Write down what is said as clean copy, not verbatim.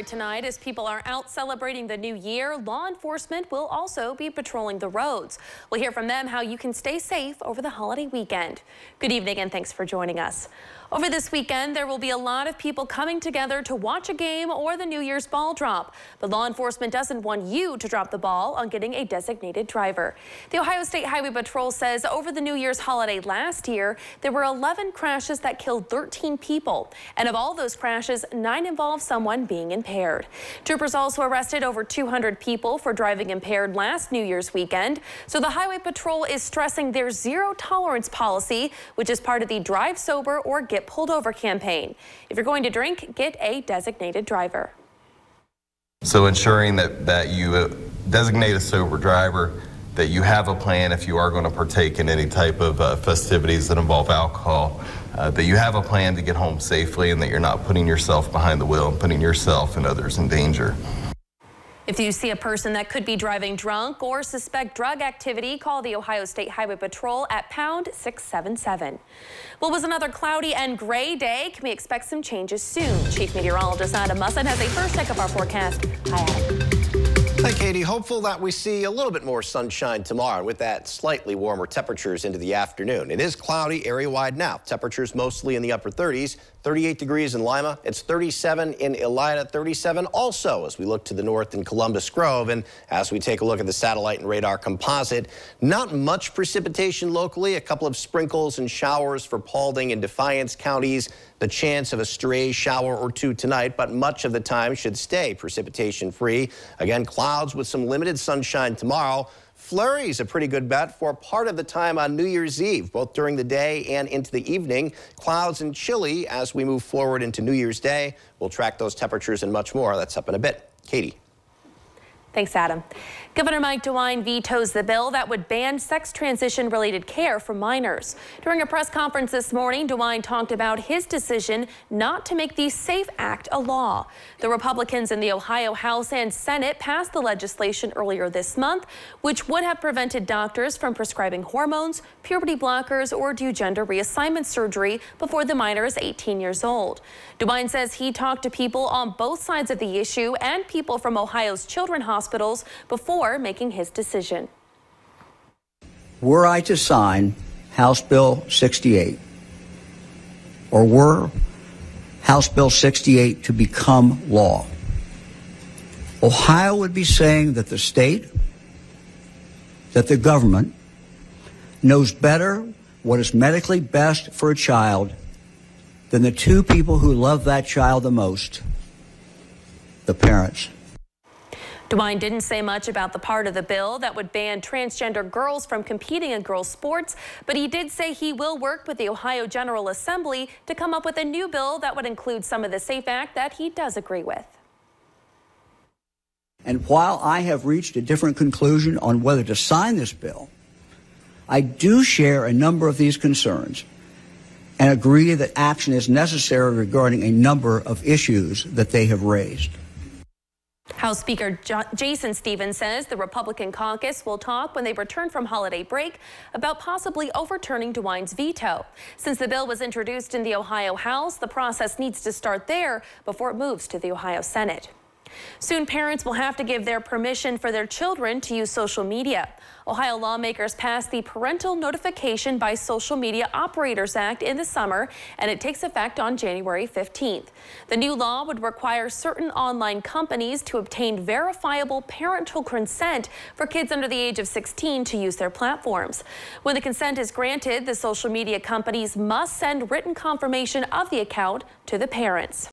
celebrate tonight. As people are out celebrating the new year, law enforcement will also be patrolling the roads. We'll hear from them how you can stay safe over the holiday weekend. Good evening and thanks for joining us. Over this weekend, there will be a lot of people coming together to watch a game or the New Year's ball drop. But law enforcement doesn't want you to drop the ball on getting a designated driver. The Ohio State Highway Patrol says over the New Year's holiday last year, there were 11 crashes that killed 13 people. And of all those crashes, 9 involved someone being impaired. Troopers also arrested over 200 people for driving impaired last New Year's weekend. So the Highway Patrol is stressing their zero tolerance policy, which is part of the Drive Sober or Get Pulled Over campaign. If you're going to drink, get a designated driver. So ensuring that you designate a sober driver, that you have a plan if you are going to partake in any type of festivities that involve alcohol, that you have a plan to get home safely and that you're not putting yourself behind the wheel and putting yourself and others in danger. If you see a person that could be driving drunk or suspect drug activity, call the Ohio State Highway Patrol at pound 677. Well, it was another cloudy and gray day. Can we expect some changes soon? Chief Meteorologist Adam Musson has a first check of our forecast. Hi, Adam. Hi, Katie. Hopeful that we see a little bit more sunshine tomorrow with that slightly warmer temperatures into the afternoon. It is cloudy area-wide now. Temperatures mostly in the upper 30s. 38 degrees in Lima. It's 37 in Elida, 37 also as we look to the north in Columbus Grove. And as we take a look at the satellite and radar composite, not much precipitation locally. A couple of sprinkles and showers for Paulding and Defiance counties. The chance of a stray shower or two tonight, but much of the time should stay precipitation free. Again, clouds with some limited sunshine tomorrow. Flurries a pretty good bet for part of the time on New Year's Eve, both during the day and into the evening. Clouds and chilly as we move forward into New Year's Day. We'll track those temperatures and much more. That's up in a bit. Katie. Thanks, Adam. Governor Mike DeWine vetoes the bill that would ban sex transition-related care for minors. During a press conference this morning, DeWine talked about his decision not to make the SAFE Act a law. The Republicans in the Ohio House and Senate passed the legislation earlier this month, which would have prevented doctors from prescribing hormones, puberty blockers, or do gender reassignment surgery before the minor is 18 years old. DeWine says he talked to people on both sides of the issue and people from Ohio's children's hospitals before making his decision. Were I to sign House Bill 68, or were House Bill 68 to become law, Ohio would be saying that the state, that the government knows better what is medically best for a child than the two people who love that child the most, the parents. DeWine didn't say much about the part of the bill that would ban transgender girls from competing in girls' sports, but he did say he will work with the Ohio General Assembly to come up with a new bill that would include some of the SAFE Act that he does agree with. And while I have reached a different conclusion on whether to sign this bill, I do share a number of these concerns and agree that action is necessary regarding a number of issues that they have raised. House Speaker Jason Stevens says the Republican caucus will talk when they return from holiday break about possibly overturning DeWine's veto. Since the bill was introduced in the Ohio House, the process needs to start there before it moves to the Ohio Senate. Soon, parents will have to give their permission for their children to use social media. Ohio lawmakers passed the Parental Notification by Social Media Operators Act in the summer, and it takes effect on January 15th. The new law would require certain online companies to obtain verifiable parental consent for kids under the age of 16 to use their platforms. When the consent is granted, the social media companies must send written confirmation of the account to the parents.